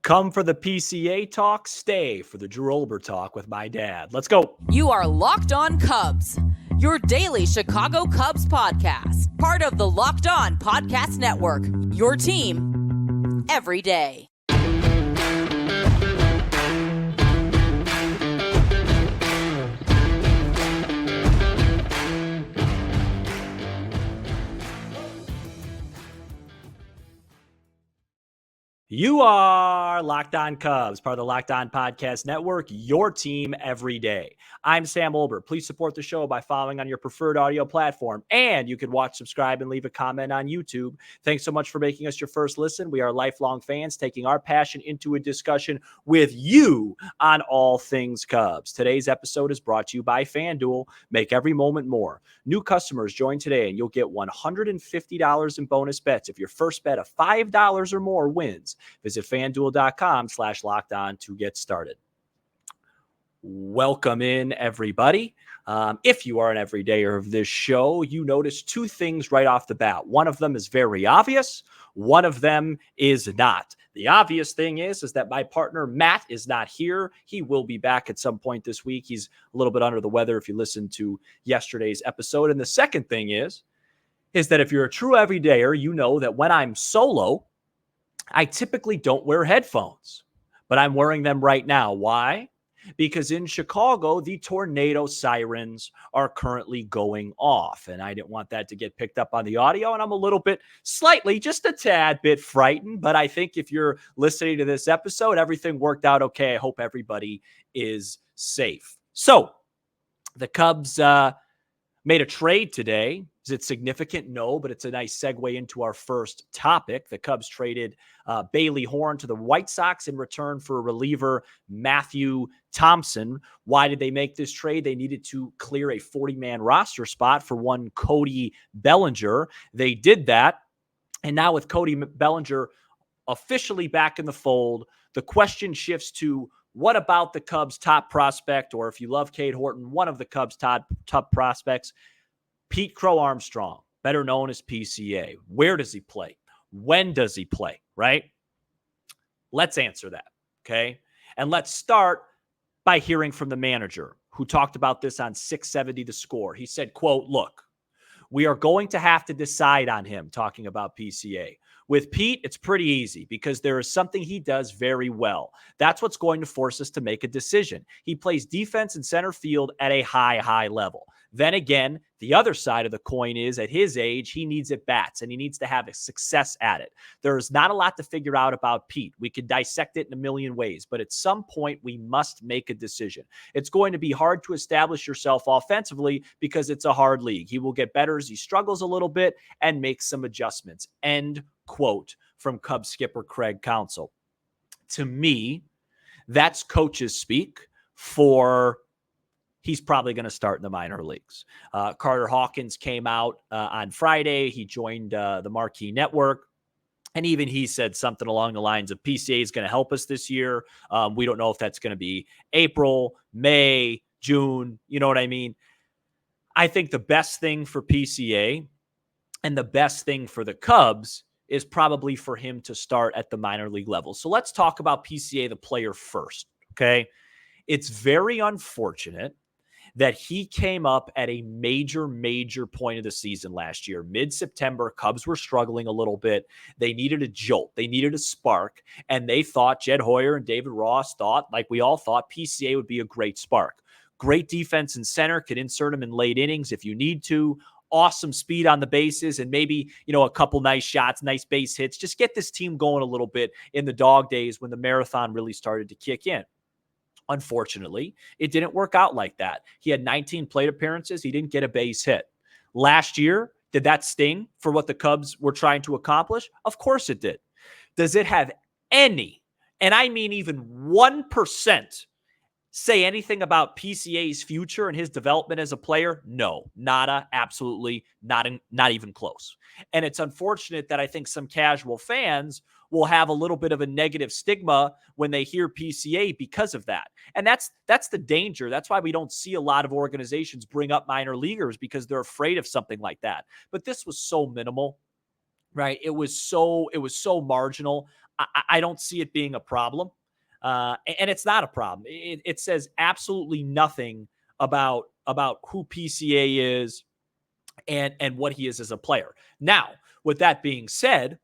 Come for the PCA talk, stay for the Drew Olber talk with my dad. Let's go. You are Locked On Cubs, your daily Chicago Cubs podcast, part of the Locked On Podcast Network, your team every day. You are Locked On Cubs, part of the Locked On Podcast Network, your team every day. I'm Sam Olber. Please support the show by following on your preferred audio platform. And you can watch, subscribe, and leave a comment on YouTube. Thanks so much for making us your first listen. We are lifelong fans taking our passion into a discussion with you on all things Cubs. Today's episode is brought to you by FanDuel. Make every moment more. New customers join today and you'll get $150 in bonus bets if your first bet of $5 or more wins. Visit FanDuel.com/lockedon to get started. Welcome in, everybody. If you are an everydayer of this show, you notice two things right off the bat. One of them is very obvious. One of them is not. The obvious thing is that my partner, Matt, is not here. He will be back at some point this week. He's a little bit under the weather if you listened to yesterday's episode. And the second thing is that if you're a true everydayer, you know that when I'm solo, I typically don't wear headphones, but I'm wearing them right now. Why? Because in Chicago, the tornado sirens are currently going off, and I didn't want that to get picked up on the audio, and I'm a little bit, slightly, just a tad bit frightened, but I think if you're listening to this episode, everything worked out okay. I hope everybody is safe. So, the Cubs made a trade today. Is it significant? No, but it's a nice segue into our first topic. The Cubs traded Bailey Horn to the White Sox in return for reliever Matthew Thompson. Why did they make this trade? They needed to clear a 40-man roster spot for one Cody Bellinger. They did that. And now with Cody Bellinger officially back in the fold, the question shifts to what about the Cubs' top prospect, or if you love Cade Horton, one of the Cubs' top prospects, Pete Crow-Armstrong, better known as PCA. Where does he play? When does he play, right? Let's answer that, okay? And let's start by hearing from the manager who talked about this on 670 The Score. He said, quote, "Look, we are going to have to decide on him," talking about PCA. With Pete, it's pretty easy because there is something he does very well. That's what's going to force us to make a decision. He plays defense and center field at a high level. Then again, the other side of the coin is at his age, he needs at-bats and he needs to have a success at it. There's not a lot to figure out about Pete. We could dissect it in a million ways, but at some point we must make a decision. It's going to be hard to establish yourself offensively because it's a hard league. He will get better as he struggles a little bit and make some adjustments. End quote from Cubs skipper Craig Counsell. To me, that's coaches speak for he's probably going to start in the minor leagues. Carter Hawkins came out on Friday. He joined the Marquee Network. And even he said something along the lines of PCA is going to help us this year. We don't know if that's going to be April, May, June. You know what I mean? I think the best thing for PCA and the best thing for the Cubs is probably for him to start at the minor league level. So let's talk about PCA, the player, first, okay? It's very unfortunate that he came up at a major point of the season last year. Mid-September, Cubs were struggling a little bit. They needed a jolt. They needed a spark, and they thought, Jed Hoyer and David Ross thought, like we all thought, PCA would be a great spark. Great defense in center, could insert him in late innings if you need to. Awesome speed on the bases and maybe, a couple nice shots, nice base hits. Just get this team going a little bit in the dog days when the marathon really started to kick in. Unfortunately, it didn't work out like that. He had 19 plate appearances. He didn't get a base hit. Last year, did that sting for what the Cubs were trying to accomplish? Of course it did. Does it have any, and I mean even 1%, say anything about PCA's future and his development as a player? No, nada, absolutely not even close. And it's unfortunate that I think some casual fans will have a little bit of a negative stigma when they hear PCA because of that. And that's the danger. That's why we don't see a lot of organizations bring up minor leaguers, because they're afraid of something like that. But this was so minimal, right? It was so marginal. I don't see it being a problem. And it's not a problem. It says absolutely nothing about who PCA is and what he is as a player. Now, with that being said,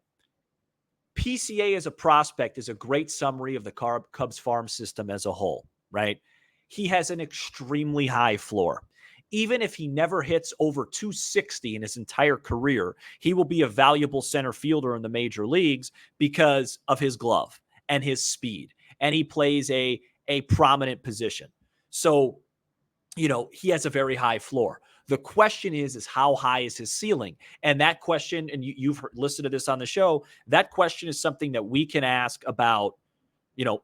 PCA as a prospect is a great summary of the Cubs farm system as a whole, right? He has an extremely high floor. Even if he never hits over 260 in his entire career, he will be a valuable center fielder in the major leagues because of his glove and his speed. And he plays a prominent position. So, he has a very high floor. The question is how high is his ceiling? And that question, and you've listened to this on the show, that question is something that we can ask about,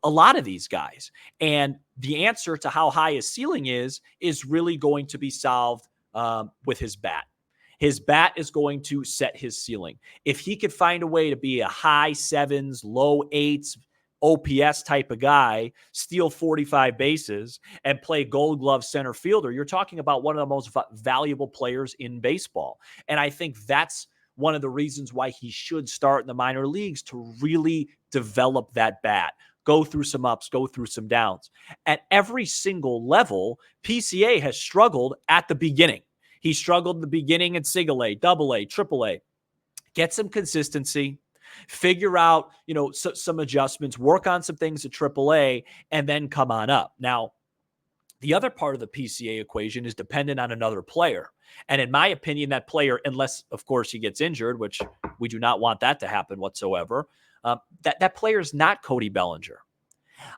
a lot of these guys. And the answer to how high his ceiling is really going to be solved with his bat. His bat is going to set his ceiling. If he could find a way to be a high sevens, low eights, OPS type of guy, steal 45 bases, and play gold glove center fielder, you're talking about one of the most valuable players in baseball. And I think that's one of the reasons why he should start in the minor leagues, to really develop that bat. Go through some ups, go through some downs. At every single level, PCA has struggled at the beginning. He struggled in the beginning at single A, double A, triple A. Get some consistency, figure out, some adjustments, work on some things at triple A, and then come on up. Now, the other part of the PCA equation is dependent on another player. And in my opinion, that player, unless, of course, he gets injured, which we do not want that to happen whatsoever, that player is not Cody Bellinger.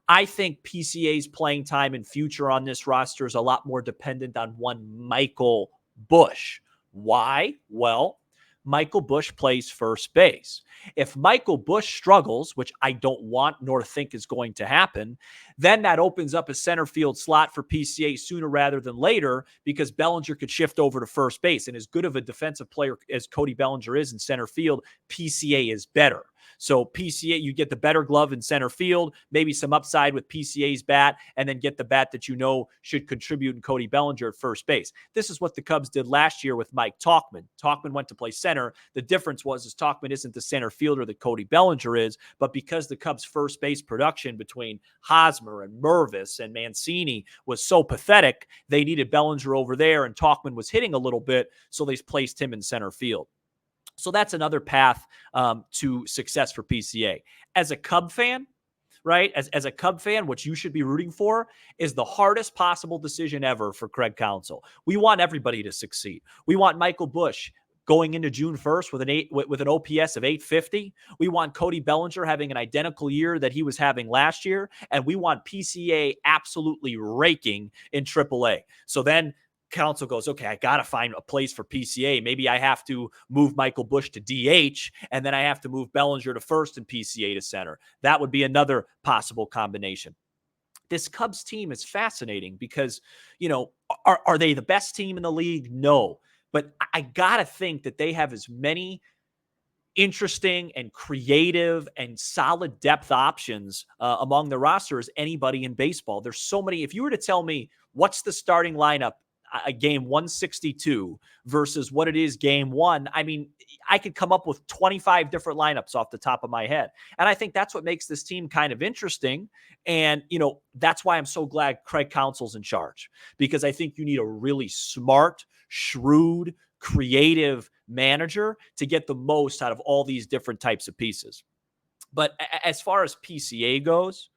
I think PCA's playing time and future on this roster is a lot more dependent on one Michael Busch. Why? Well, Michael Busch plays first base. If Michael Busch struggles, which I don't want nor think is going to happen, then that opens up a center field slot for PCA sooner rather than later, because Bellinger could shift over to first base. And as good of a defensive player as Cody Bellinger is in center field, PCA is better. So PCA, you get the better glove in center field, maybe some upside with PCA's bat, and then get the bat that should contribute in Cody Bellinger at first base. This is what the Cubs did last year with Mike Tauchman. Tauchman went to play center. The difference was Tauchman isn't the center fielder that Cody Bellinger is, but because the Cubs' first base production between Hosmer and Mervis and Mancini was so pathetic, they needed Bellinger over there, and Tauchman was hitting a little bit, so they placed him in center field. So that's another path to success for PCA. As a Cub fan, right? As a Cub fan, what you should be rooting for is the hardest possible decision ever for Craig Counsell. We want everybody to succeed. We want Michael Busch going into June 1st with an OPS of 850. We want Cody Bellinger having an identical year that he was having last year. And we want PCA absolutely raking in AAA. So then Counsell goes, okay, I got to find a place for PCA. Maybe I have to move Michael Busch to DH, and then I have to move Bellinger to first and PCA to center. That would be another possible combination. This Cubs team is fascinating because, are they the best team in the league? No. But I got to think that they have as many interesting and creative and solid depth options among the roster as anybody in baseball. There's so many. If you were to tell me what's the starting lineup game 162 versus what it is game one, I mean, I could come up with 25 different lineups off the top of my head. And I think that's what makes this team kind of interesting. And, that's why I'm so glad Craig Counsell's in charge, because I think you need a really smart, shrewd, creative manager to get the most out of all these different types of pieces. But as far as PCA goes,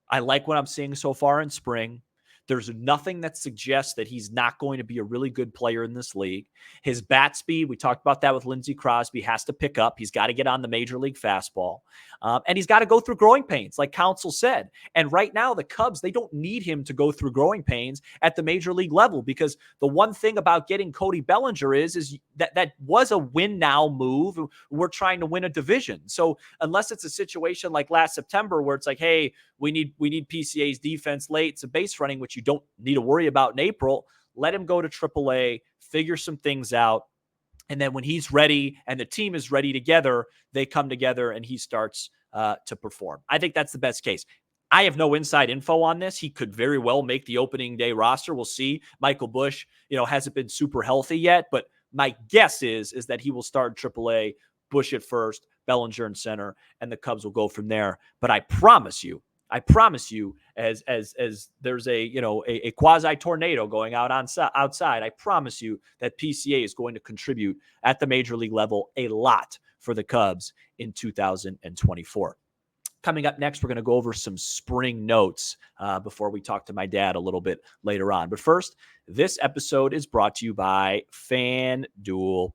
I like what I'm seeing so far in spring. There's nothing that suggests that he's not going to be a really good player in this league. His bat speed, we talked about that with Lindsey Crosby, has to pick up. He's got to get on the major league fastball. And he's got to go through growing pains, like Counsell said. And right now, the Cubs, they don't need him to go through growing pains at the major league level, because the one thing about getting Cody Bellinger is that was a win now move. We're trying to win a division. So unless it's a situation like last September where it's like, hey, we need PCA's defense late, it's a base running, which you don't need to worry about in April. Let him go to AAA, figure some things out. And then when he's ready and the team is ready together, they come together and he starts to perform. I think that's the best case. I have no inside info on this. He could very well make the opening day roster. We'll see. Michael Busch, hasn't been super healthy yet, but my guess is that he will start in AAA, Busch at first, Bellinger in center, and the Cubs will go from there. But I promise you, as there's a quasi tornado going out outside, I promise you that PCA is going to contribute at the major league level a lot for the Cubs in 2024. Coming up next, we're going to go over some spring notes before we talk to my dad a little bit later on. But first, this episode is brought to you by FanDuel.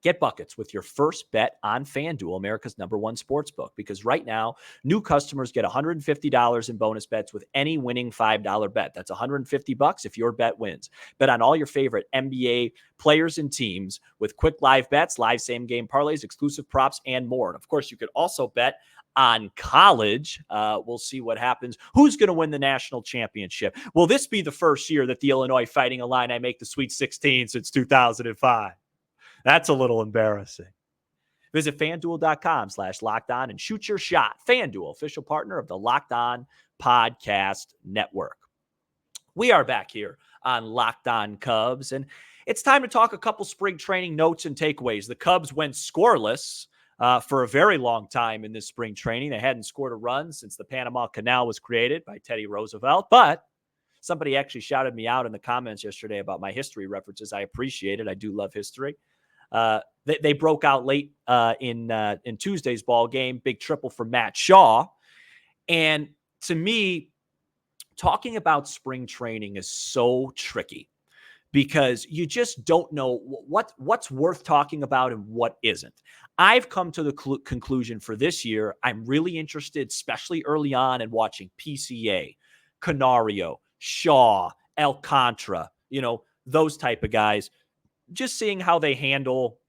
Get buckets with your first bet on FanDuel, America's #1 sportsbook, because right now, new customers get $150 in bonus bets with any winning $5 bet. That's $150 if your bet wins. Bet on all your favorite NBA players and teams with quick live bets, live same-game parlays, exclusive props, and more. And of course, you could also bet on college. We'll see what happens. Who's going to win the national championship? Will this be the first year that the Illinois Fighting Illini make the Sweet 16 since 2005? That's a little embarrassing. Visit FanDuel.com/LockedOn and shoot your shot. FanDuel, official partner of the Locked On Podcast Network. We are back here on Locked On Cubs, and it's time to talk a couple spring training notes and takeaways. The Cubs went scoreless for a very long time in this spring training. They hadn't scored a run since the Panama Canal was created by Teddy Roosevelt, but somebody actually shouted me out in the comments yesterday about my history references. I appreciate it. I do love history. They broke out late in Tuesday's ball game, big triple for Matt Shaw. And to me, talking about spring training is so tricky because you just don't know what's worth talking about and what isn't. I've come to the conclusion for this year, I'm really interested, especially early on, in watching PCA, Canario, Shaw, Alcantara, those type of guys. Just seeing how they handle,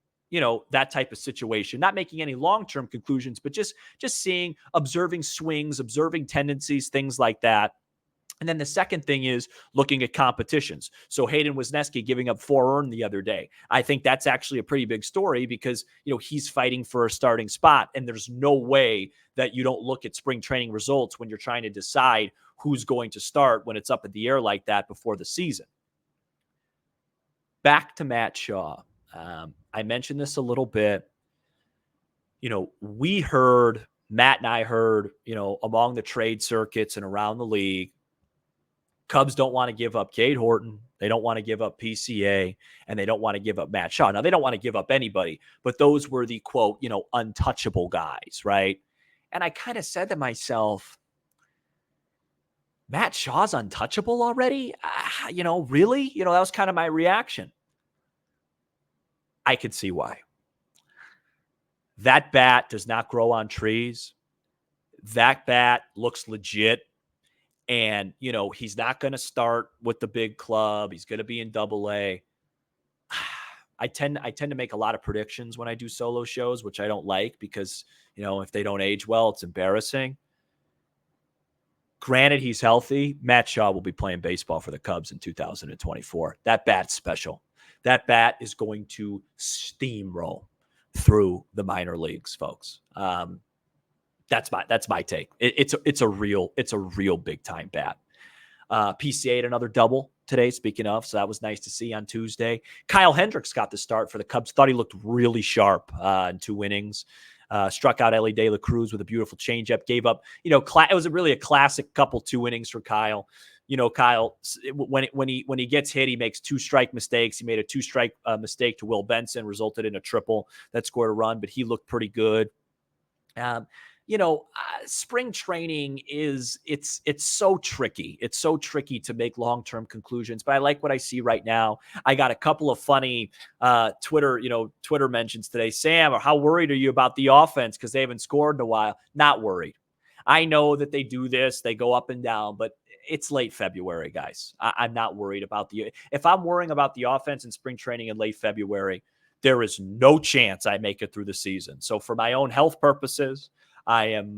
that type of situation, not making any long-term conclusions, but just seeing, observing swings, observing tendencies, things like that. And then the second thing is looking at competitions. So Hayden Wesneski giving up 4 earned the other day. I think that's actually a pretty big story because, he's fighting for a starting spot. And there's no way that you don't look at spring training results when you're trying to decide who's going to start when it's up in the air like that before the season. Back to Matt Shaw. I mentioned this a little bit. Matt and I heard, among the trade circuits and around the league, Cubs don't want to give up Cade Horton. They don't want to give up PCA, and they don't want to give up Matt Shaw. Now, they don't want to give up anybody, but those were the, quote, untouchable guys, right? And I kind of said to myself, Matt Shaw's untouchable already? Really? That was kind of my reaction. I could see why. That bat does not grow on trees. That bat looks legit. And, he's not going to start with the big club. He's going to be in AA. I tend to make a lot of predictions when I do solo shows, which I don't like because, if they don't age well, it's embarrassing. Granted, he's healthy. Matt Shaw will be playing baseball for the Cubs in 2024. That bat's special. That bat is going to steamroll through the minor leagues, folks. That's my take. It's a real big time bat. PCA had another double today, speaking of, so that was nice to see on Tuesday. Kyle Hendricks got the start for the Cubs. Thought he looked really sharp in 2 innings. Struck out Ellie De La Cruz with a beautiful changeup. Gave up, it was really a classic couple 2 innings for Kyle. Kyle, when he gets hit, he makes 2 strike mistakes. He made a 2-strike mistake to Will Benson, resulted in a triple that scored a run, but he looked pretty good. Spring training it's so tricky. It's so tricky to make long-term conclusions, but I like what I see right now. I got a couple of funny Twitter mentions today. Sam, how worried are you about the offense? Because they haven't scored in a while. Not worried. I know that they do this. They go up and down, but it's late February, guys. I'm not worried about if I'm worrying about the offense in spring training in late February, there is no chance I make it through the season. So for my own health purposes, I am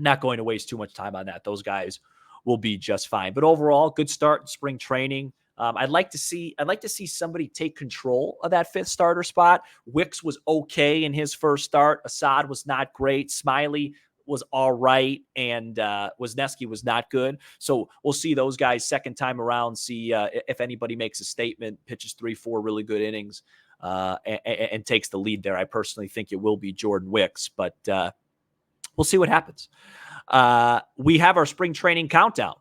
not going to waste too much time on that. Those guys will be just fine. But overall, good start in spring training. I'd like to see somebody take control of that 5th starter spot. Wicks was okay in his first start. Assad was not great. Smiley was all right, and Wesneski was not good. So we'll see those guys second time around, see if anybody makes a statement, pitches 3-4 really good innings. and takes the lead there. I personally think it will be Jordan Wicks, but we'll see what happens. We have our spring training countdown.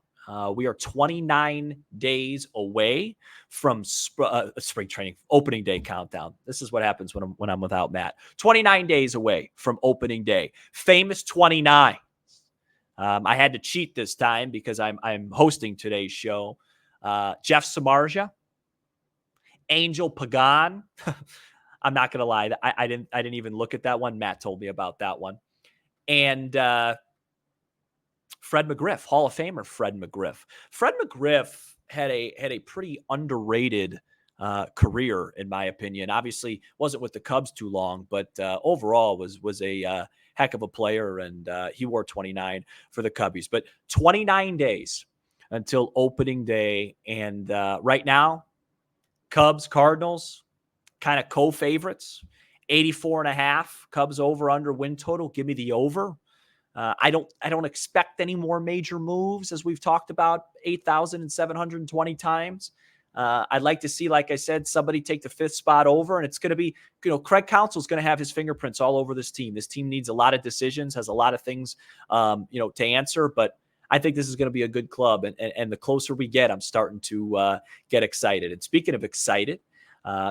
We are 29 days away from spring training opening day countdown. This is what happens when I'm without Matt. 29 days away from opening day. Famous 29. I had to cheat this time because I'm hosting today's show. Jeff Samardzija, Angel Pagan. I'm not gonna lie, I didn't even look at that one. Matt told me about that one, and Fred McGriff, Hall of Famer Fred McGriff. Fred McGriff had a pretty underrated career, in my opinion. Obviously, wasn't with the Cubs too long, but overall was a heck of a player, and he wore 29 for the Cubbies. But 29 days until opening day, and right now, Cubs, Cardinals, kind of co-favorites. 84.5 Cubs over under win total. Give me the over. I don't expect any more major moves, as we've talked about 8,720 times. I'd like to see, like I said, somebody take the fifth spot over, and it's going to be, Craig Counsell's going to have his fingerprints all over this team. This team needs a lot of decisions, has a lot of things, to answer, but I think this is going to be a good club. And the closer we get, I'm starting to get excited. And speaking of excited,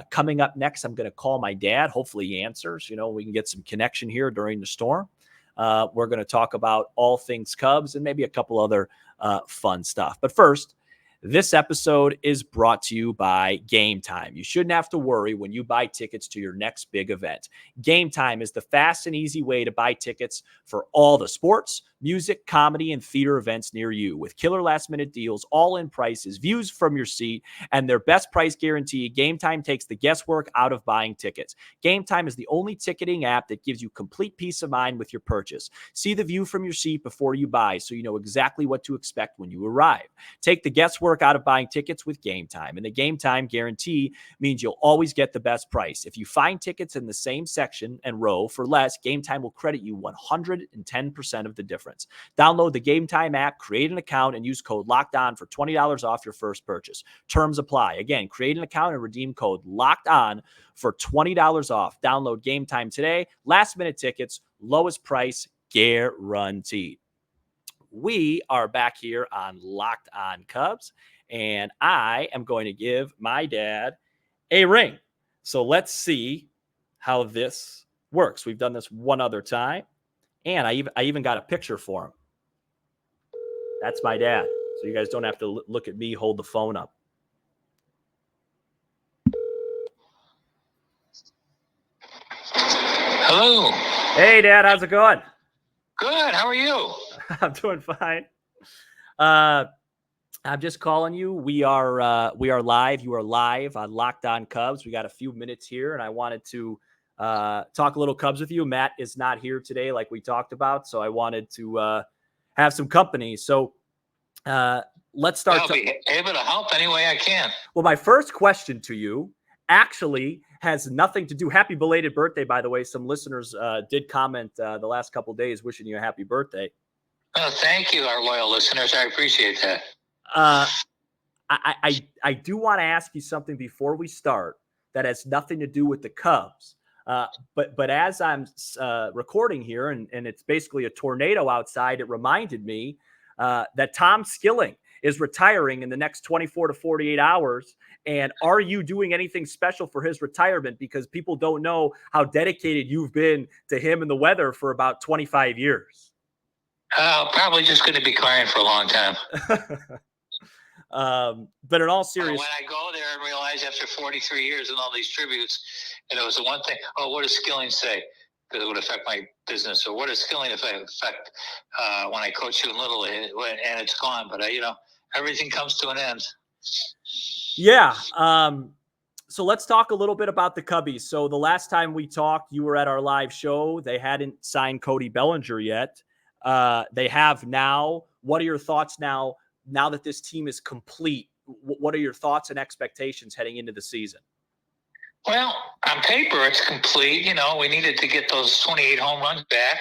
coming up next, I'm going to call my dad. Hopefully he answers. We can get some connection here during the storm. We're going to talk about all things Cubs and maybe a couple other fun stuff. But first, this episode is brought to you by GameTime. You shouldn't have to worry when you buy tickets to your next big event. GameTime is the fast and easy way to buy tickets for all the sports, music, comedy, and theater events near you. With killer last-minute deals, all-in prices, views from your seat, and their best price guarantee, GameTime takes the guesswork out of buying tickets. GameTime is the only ticketing app that gives you complete peace of mind with your purchase. See the view from your seat before you buy, so you know exactly what to expect when you arrive. Take the guesswork out of buying tickets with GameTime, and the GameTime guarantee means you'll always get the best price. If you find tickets in the same section and row for less, GameTime will credit you 110% of the difference. Download the GameTime app, create an account, and use code LOCKEDON for $20 off your first purchase. Terms apply. Again, create an account and redeem code LOCKEDON for $20 off. Download GameTime today. Last-minute tickets, lowest price guaranteed. We are back here on Locked On Cubs, and I am going to give my dad a ring. So let's see how this works. We've done this one other time, and I even got a picture for him. That's my dad. So you guys don't have to look at me hold the phone up. Hello. Hey, Dad. How's it going? Good. How are you? I'm doing fine. I'm just calling you. We are live. You are live on Locked On Cubs. We got a few minutes here, and I wanted to talk a little Cubs with you. Matt is not here today, like we talked about, so I wanted to have some company. So let's start. I'll be able to help any way I can. Well, my first question to you actually has nothing to do. Happy belated birthday, by the way. Some listeners did comment the last couple of days wishing you a happy birthday. Oh, thank you, our loyal listeners. I appreciate that. I do want to ask you something before we start that has nothing to do with the Cubs. But as I'm recording here, and it's basically a tornado outside, it reminded me that Tom Skilling is retiring in the next 24 to 48 hours. And are you doing anything special for his retirement? Because people don't know how dedicated you've been to him and the weather for about 25 years. Probably just going to be crying for a long time. But in all seriousness, when I go there and realize after 43 years and all these tributes, and it was the one thing, what does Skilling say? Because it would affect my business. Or what does Skilling affect when I coach you in Little League? And it's gone. But, everything comes to an end. Yeah. So let's talk a little bit about the Cubbies. So the last time we talked, you were at our live show. They hadn't signed Cody Bellinger yet. They have now. What are your thoughts now that this team is complete? What are your thoughts and expectations heading into the season? Well, on paper, it's complete. We needed to get those 28 home runs back.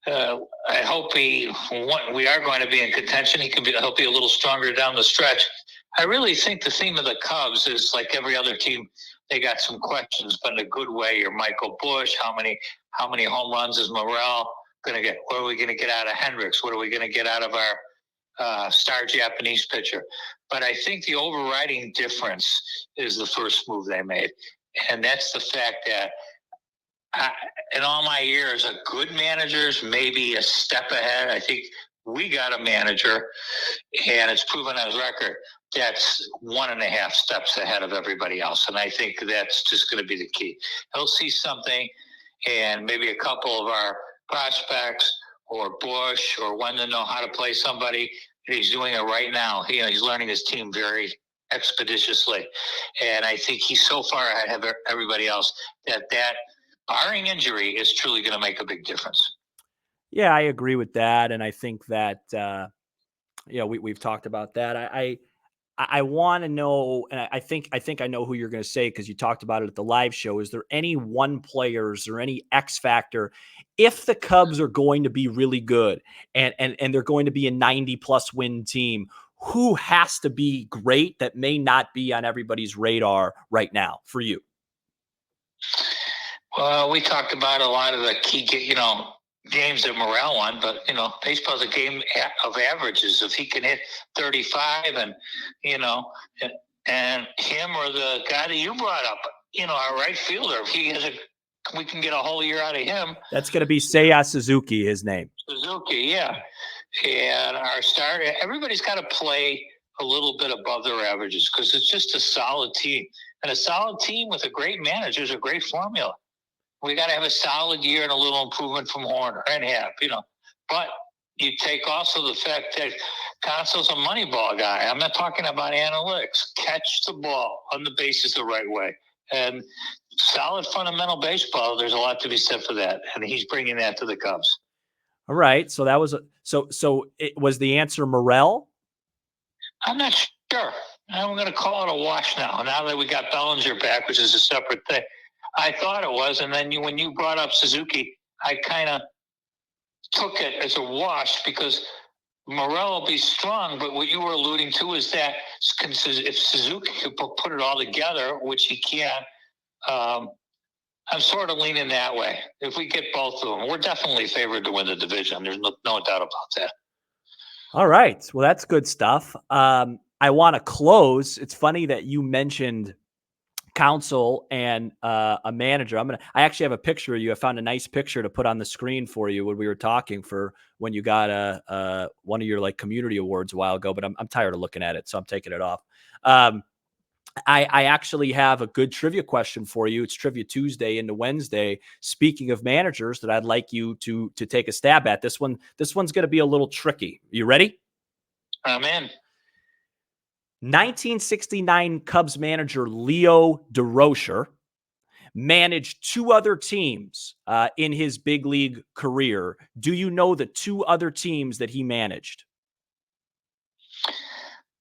I hope we are going to be in contention. He'll be a little stronger down the stretch. I really think the theme of the Cubs is like every other team. They got some questions, but in a good way. You're Michael Bush. How many home runs is Morel going to get? What are we going to get out of Hendricks? What are we going to get out of our star Japanese pitcher? But I think the overriding difference is the first move they made. And that's the fact that in all my years, a good manager's maybe a step ahead. I think we got a manager, and it's proven on his record, that's 1.5 steps ahead of everybody else. And I think that's just going to be the key. He'll see something, and maybe a couple of our prospects or Bush or one to know how to play somebody. He's doing it right now. He's learning his team very expeditiously. And I think he's so far ahead of everybody else that barring injury is truly going to make a big difference. Yeah, I agree with that. And I think that, we've talked about that. I want to know, and I think I know who you're going to say, because you talked about it at the live show. Is there any one players or any X factor if the Cubs are going to be really good and they're going to be a 90+ win team? Who has to be great that may not be on everybody's radar right now for you? Well, we talked about a lot of the key, games that Morel won, but baseball's a game of averages. If he can hit 35 and him or the guy that you brought up, our right fielder, if we can get a whole year out of him. That's going to be Seiya Suzuki, his name. Suzuki, yeah. And our starter, everybody's got to play a little bit above their averages because it's just a solid team. And a solid team with a great manager is a great formula. We got to have a solid year and a little improvement from Horner and Happ, But you take also the fact that Consol's a Moneyball guy. I'm not talking about analytics. Catch the ball on the bases the right way. And solid fundamental baseball, there's a lot to be said for that. And he's bringing that to the Cubs. All right. So that was so it was the answer Morel? I'm not sure. I'm going to call it a wash now that we got Bellinger back, which is a separate thing. I thought it was, and then when you brought up Suzuki, I kind of took it as a wash because Morel will be strong, but what you were alluding to is that if Suzuki could put it all together, which he can, I'm sort of leaning that way. If we get both of them, we're definitely favored to win the division. There's no doubt about that. All right. Well, that's good stuff. I want to close. It's funny that you mentioned counsel and a manager. I actually have a picture of you. I found a nice picture to put on the screen for you when we were talking for when you got one of your community awards a while ago, but I'm tired of looking at it, so I'm taking it off. I actually have a good trivia question for you. It's Trivia Tuesday into Wednesday. Speaking of managers that I'd like you to take a stab at. This one's going to be a little tricky. You ready? I'm in. 1969 Cubs manager Leo DeRocher managed 2 other teams in his big league career. Do you know the 2 other teams that he managed?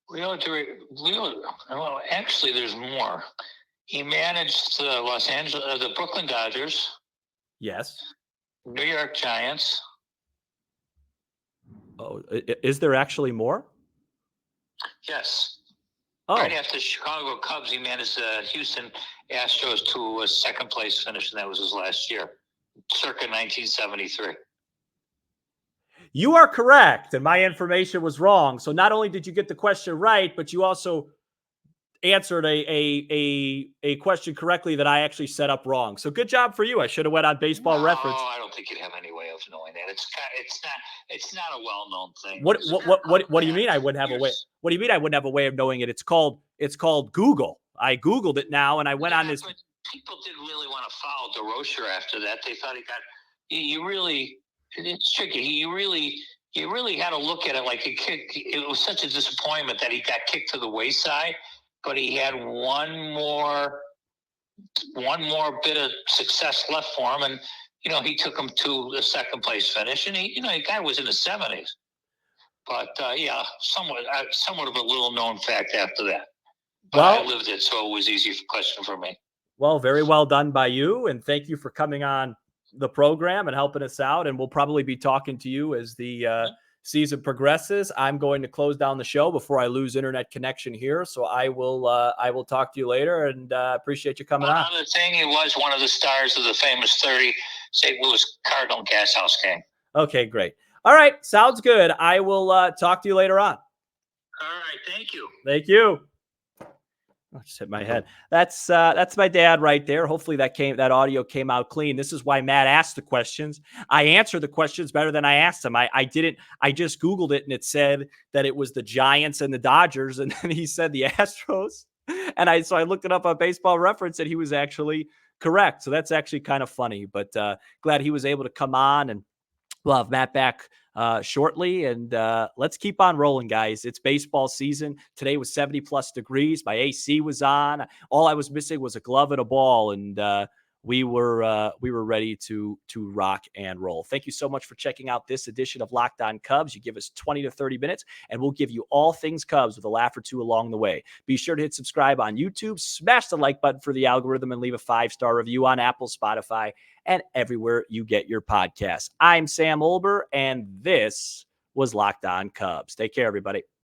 Well, actually, there's more. He managed the Brooklyn Dodgers. Yes. New York Giants. Oh, is there actually more? Yes. Oh. Right after the Chicago Cubs, he managed the Houston Astros to a second place finish, and that was his last year, circa 1973. You are correct, and my information was wrong. So not only did you get the question right, but you also answered a question correctly that I actually set up wrong. So good job for you. I should have went on Baseball Reference. I don't think you'd have any way of knowing that. It's not a well-known thing. What do you mean I wouldn't have a way? What do you mean I wouldn't have a way of knowing it? It's called Google. I Googled it now, and I went on this. But people didn't really want to follow DeRocher after that. They thought it's tricky. You really had to look at it like it was such a disappointment that he got kicked to the wayside. But he had one more bit of success left for him, and he took him to the second place finish. And the guy was in his 70s. But somewhat of a little known fact after that. But I lived it, so it was easy question for me. Well, very well done by you, and thank you for coming on the program and helping us out. And we'll probably be talking to you as the season progresses, I'm going to close down the show before I lose internet connection here. So I will talk to you later, and appreciate you coming on. Another thing, he was one of the stars of the famous 30 St. Louis Cardinal Gas House game. Okay, great. All right, sounds good. I will talk to you later on. All right, thank you. Thank you. I just hit my head. That's my dad right there. Hopefully that audio came out clean. This is why Matt asked the questions. I answered the questions better than I asked them. I just Googled it and it said that it was the Giants and the Dodgers, and then he said the Astros. And I looked it up on Baseball Reference, and he was actually correct. So that's actually kind of funny, but glad he was able to come on, and we'll have Matt back shortly. And let's keep on rolling, guys. It's baseball season. Today was 70+ degrees. My AC was on. All I was missing was a glove and a ball, and we were ready to rock and roll. Thank you so much for checking out this edition of Locked On Cubs. You give us 20 to 30 minutes, and we'll give you all things Cubs with a laugh or two along the way. Be sure to hit subscribe on YouTube, smash the like button for the algorithm, and leave a 5-star review on Apple, Spotify, and everywhere you get your podcasts. I'm Sam Olber, and this was Locked On Cubs. Take care, everybody.